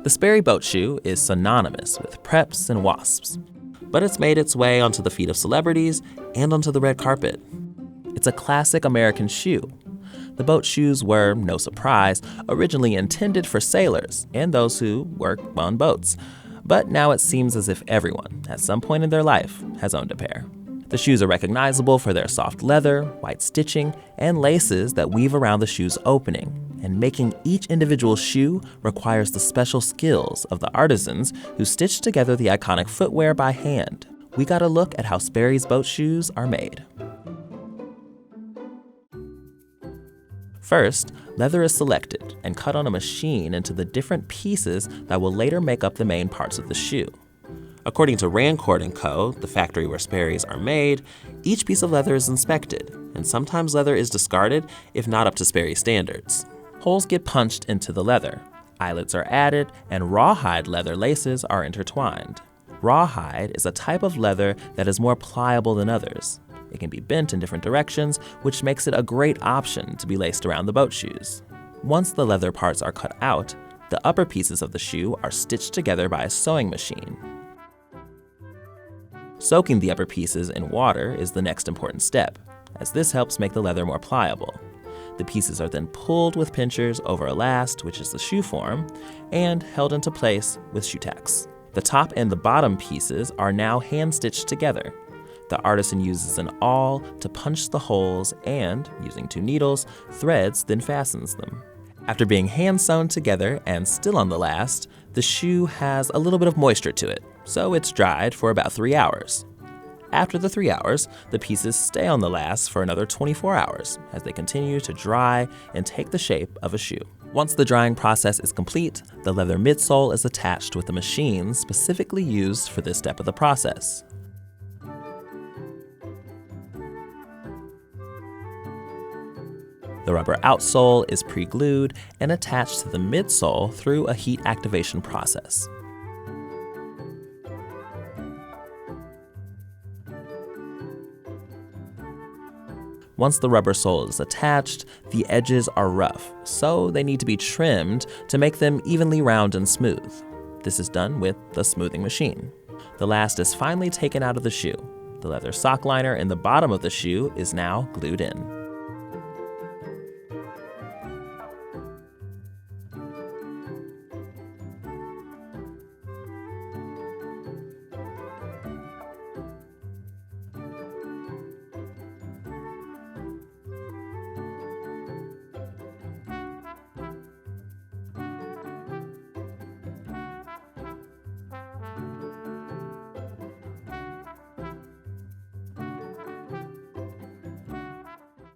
The Sperry boat shoe is synonymous with preps and wasps, but it's made its way onto the feet of celebrities and onto the red carpet. It's a classic American shoe. The boat shoes were, no surprise, originally intended for sailors and those who work on boats, but now it seems as if everyone, at some point in their life, has owned a pair. The shoes are recognizable for their soft leather, white stitching, and laces that weave around the shoe's opening, and making each individual shoe requires the special skills of the artisans who stitch together the iconic footwear by hand. We got a look at how Sperry's boat shoes are made. First, leather is selected and cut on a machine into the different pieces that will later make up the main parts of the shoe. According to Rancourt & Co., the factory where Sperry's are made, each piece of leather is inspected, and sometimes leather is discarded if not up to Sperry standards. Holes get punched into the leather, eyelets are added, and rawhide leather laces are intertwined. Rawhide is a type of leather that is more pliable than others. It can be bent in different directions, which makes it a great option to be laced around the boat shoes. Once the leather parts are cut out, the upper pieces of the shoe are stitched together by a sewing machine. Soaking the upper pieces in water is the next important step, as this helps make the leather more pliable. The pieces are then pulled with pinchers over a last, which is the shoe form, and held into place with shoe tacks. The top and the bottom pieces are now hand-stitched together. The artisan uses an awl to punch the holes and, using 2 needles, threads then fastens them. After being hand-sewn together and still on the last, the shoe has a little bit of moisture to it, so it's dried for about 3 hours. After the 3 hours, the pieces stay on the last for another 24 hours as they continue to dry and take the shape of a shoe. Once the drying process is complete, the leather midsole is attached with a machine specifically used for this step of the process. The rubber outsole is pre-glued and attached to the midsole through a heat activation process. Once the rubber sole is attached, the edges are rough, so they need to be trimmed to make them evenly round and smooth. This is done with the smoothing machine. The last is finally taken out of the shoe. The leather sock liner in the bottom of the shoe is now glued in.